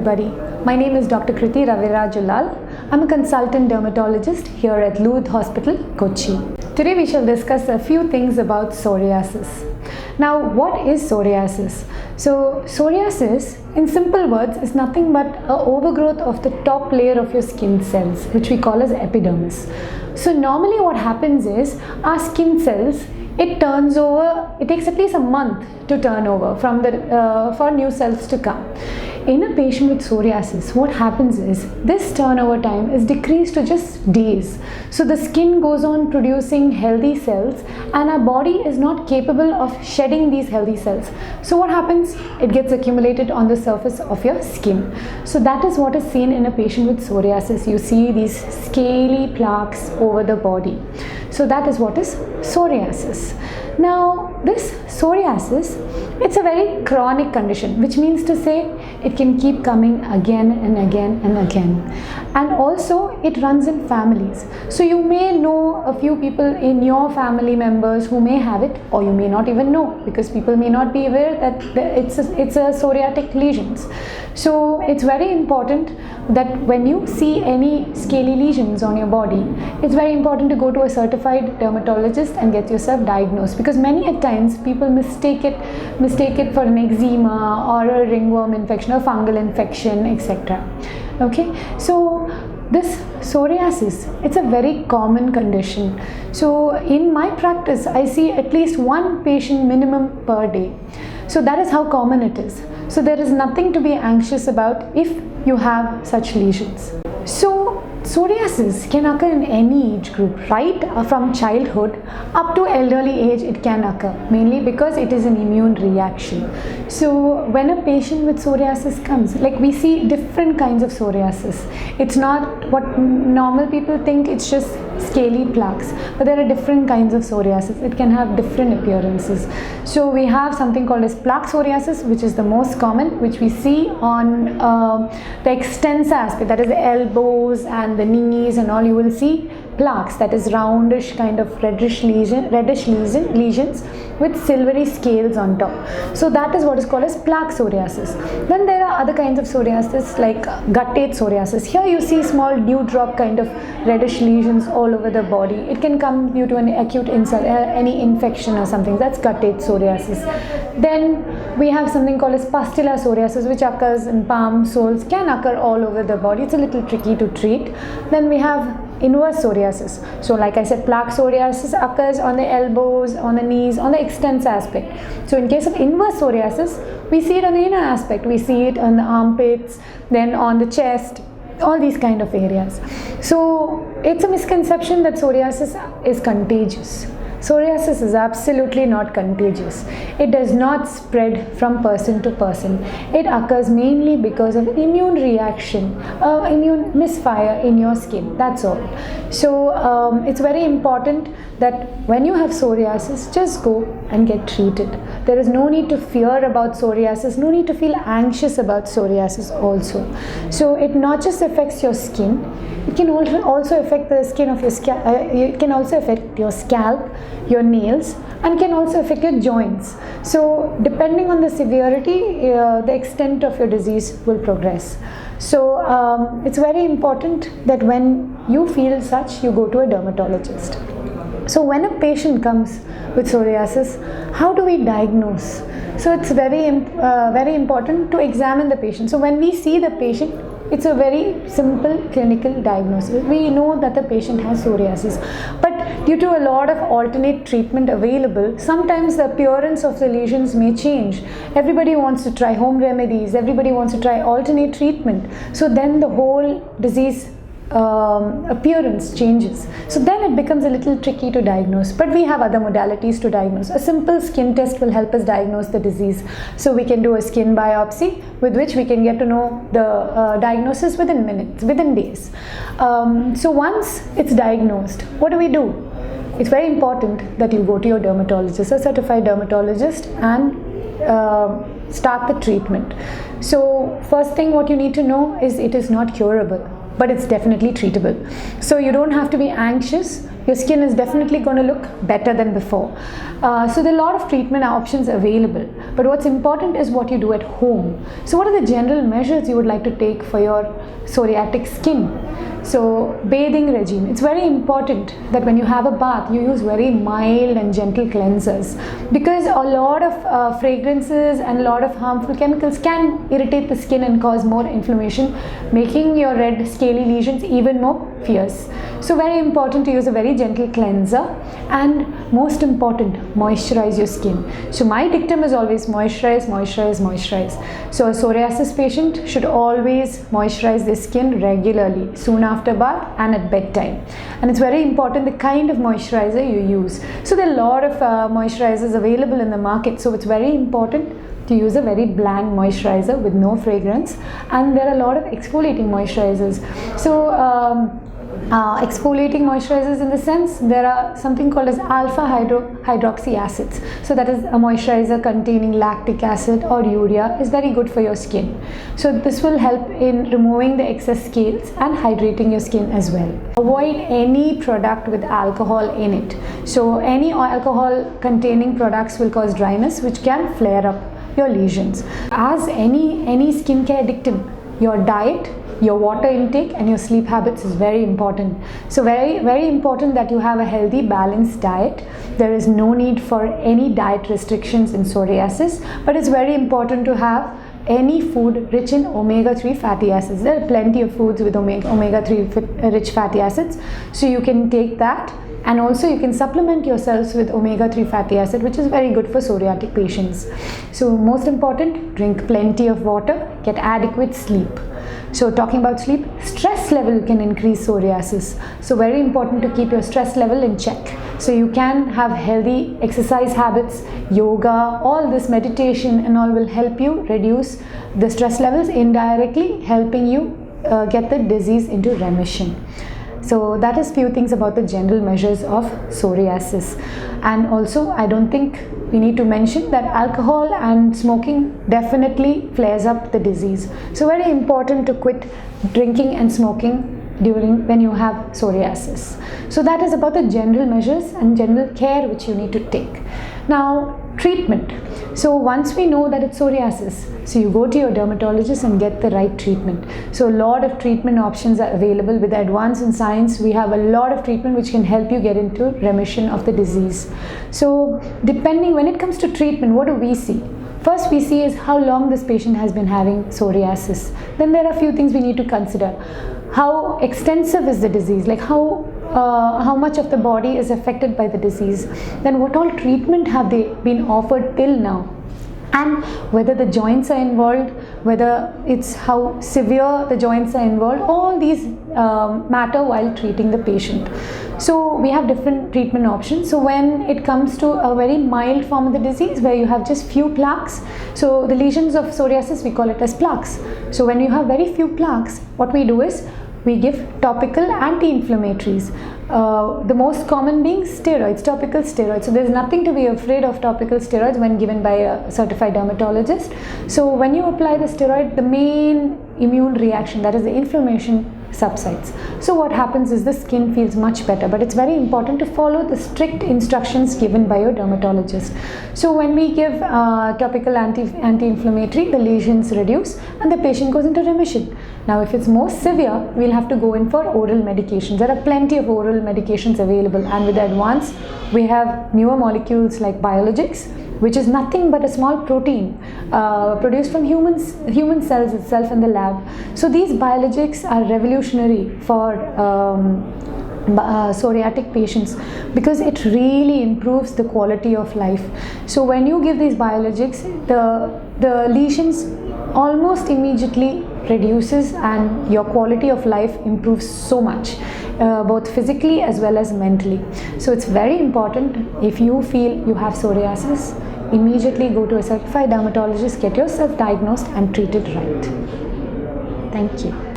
everybody. My name is Dr. Kriti Ravirajulal. I'm a consultant dermatologist here at Lourdes Hospital, Kochi. Today we shall discuss a few things about psoriasis. Now, what is psoriasis? So, psoriasis, in simple words, is nothing but an overgrowth of the top layer of your skin cells, which we call as epidermis. So, normally what happens is our skin cells, it turns over, it takes at least a month to turn over for new cells to come. In a patient with psoriasis, what happens is this turnover time is decreased to just days. So the skin goes on producing healthy cells and our body is not capable of shedding these healthy cells. So what happens? It gets accumulated on the surface of your skin. So that is what is seen in a patient with psoriasis. You see these scaly plaques over the body. So that is what is psoriasis. Now this psoriasis, it's a very chronic condition, which means to say it can keep coming again and again and again. And also it runs in families. So you may know a few people in your family members who may have it, or you may not even know, because people may not be aware that it's a psoriatic lesions. So it's very important that when you see any scaly lesions on your body, it's very important to go to a certified dermatologist and get yourself diagnosed, because many at times people mistake it for an eczema or a ringworm infection or fungal infection, etc. Okay, so this psoriasis, it's a very common condition. So in my practice, I see at least one patient minimum per day. So that is how common it is. So there is nothing to be anxious about if you have such lesions. So psoriasis can occur in any age group, right from childhood up to elderly age. It can occur mainly because it is an immune reaction. So when a patient with psoriasis comes, like we see different kinds of psoriasis. It's not what normal people think, it's just scaly plaques, but there are different kinds of psoriasis. It can have different appearances. So we have something called as plaque psoriasis, which is the most common, which we see on the extensor aspect, that is the elbows and the knees and all. You will see plaques, that is roundish kind of reddish lesions with silvery scales on top. So that is what is called as plaque psoriasis. Then there are other kinds of psoriasis like guttate psoriasis. Here you see small dewdrop kind of reddish lesions all over the body. It can come due to an acute insult, any infection or something. That's guttate psoriasis. Then we have something called as pustular psoriasis, which occurs in palm, soles, can occur all over the body. It's a little tricky to treat. Then we have inverse psoriasis. So like I said, plaque psoriasis occurs on the elbows, on the knees, on the extensor aspect. So in case of inverse psoriasis, we see it on the inner aspect. We see it on the armpits, then on the chest, all these kind of areas. So it's a misconception that psoriasis is contagious. Psoriasis is absolutely not contagious. It does not spread from person to person. It occurs mainly because of immune reaction, immune misfire in your skin. That's all. So it's very important that when you have psoriasis, just go and get treated. There is no need to fear about psoriasis, no need to feel anxious about psoriasis also. So it not just affects your skin, it can also affect the skin of your scalp. It can also affect your scalp, your nails, and can also affect your joints. So depending on the severity, the extent of your disease will progress. So it's very important that when you feel such, you go to a dermatologist. So when a patient comes with psoriasis, how do we diagnose? So it's very important to examine the patient. So when we see the patient, it's a very simple clinical diagnosis. We know that the patient has psoriasis, but due to a lot of alternate treatment available, sometimes the appearance of the lesions may change. Everybody wants to try home remedies, everybody wants to try alternate treatment. So then the whole disease appearance changes. So then it becomes a little tricky to diagnose, but we have other modalities to diagnose. A simple skin test will help us diagnose the disease. So we can do a skin biopsy with which we can get to know the diagnosis within minutes, within days. So once it's diagnosed, what do? It's very important that you go to your dermatologist, a certified dermatologist, and start the treatment. So first thing what you need to know is it is not curable, but it's definitely treatable. So you don't have to be anxious. Your skin is definitely going to look better than before. So there are a lot of treatment options available, but what's important is what you do at home. So what are the general measures you would like to take for your psoriatic skin? So bathing regime, it's very important that when you have a bath, you use very mild and gentle cleansers, because a lot of fragrances and a lot of harmful chemicals can irritate the skin and cause more inflammation, making your red scaly lesions even more fierce. So very important to use a very gentle cleanser, and most important, moisturize your skin. So my dictum is always moisturize, moisturize, moisturize. So a psoriasis patient should always moisturize their skin regularly, soon after bath and at bedtime. And it's very important the kind of moisturizer you use. So there are a lot of moisturizers available in the market, so it's very important to use a very bland moisturizer with no fragrance. And there are a lot of exfoliating moisturizers. So exfoliating moisturizers, in the sense, there are something called as alpha hydroxy acids. So that is a moisturizer containing lactic acid or urea, is very good for your skin. So this will help in removing the excess scales and hydrating your skin as well. Avoid any product with alcohol in it. So any alcohol containing products will cause dryness, which can flare up your lesions. As any skincare dictum, your diet, your water intake and your sleep habits is very important. So very important that you have a healthy, balanced diet. There is no need for any diet restrictions in psoriasis, but it's very important to have any food rich in omega-3 fatty acids. There are plenty of foods with omega-3 rich fatty acids, so you can take that. And also you can supplement yourselves with omega-3 fatty acid, which is very good for psoriatic patients. So most important, drink plenty of water, get adequate sleep. So talking about sleep, stress level can increase psoriasis. So very important to keep your stress level in check. So you can have healthy exercise habits, yoga, all this meditation and all will help you reduce the stress levels, indirectly helping you get the disease into remission. So that is few things about the general measures of psoriasis. And also I don't think we need to mention that alcohol and smoking definitely flares up the disease. So very important to quit drinking and smoking when you have psoriasis. So that is about the general measures and general care which you need to take. Now treatment. So once we know that it's psoriasis, so you go to your dermatologist and get the right treatment. So a lot of treatment options are available. With the advance in science, we have a lot of treatment which can help you get into remission of the disease. So depending, when it comes to treatment, what do we see? First we see is how long this patient has been having psoriasis. Then there are a few things we need to consider. How extensive is the disease? Like how much of the body is affected by the disease? Then what all treatment have they been offered till now? And whether the joints are involved, whether it's how severe the joints are involved, all these matter while treating the patient. So we have different treatment options. So when it comes to a very mild form of the disease where you have just few plaques, so the lesions of psoriasis, we call it as plaques. So when you have very few plaques, what we do is we give topical anti-inflammatories. The most common being steroids, topical steroids. So there's nothing to be afraid of topical steroids when given by a certified dermatologist. So when you apply the steroid, the main immune reaction, that is the inflammation, subsides. So what happens is the skin feels much better, but it's very important to follow the strict instructions given by your dermatologist. So when we give topical anti-inflammatory, the lesions reduce and the patient goes into remission. Now if it's more severe, we'll have to go in for oral medications. There are plenty of oral medications available, and with the advance we have newer molecules like biologics, which is nothing but a small protein produced from human cells itself in the lab. So these biologics are revolutionary for psoriatic patients because it really improves the quality of life. So when you give these biologics, the lesions almost immediately reduces and your quality of life improves so much, both physically as well as mentally. So it's very important, if you feel you have psoriasis, immediately go to a certified dermatologist, get yourself diagnosed and treated right. Thank you.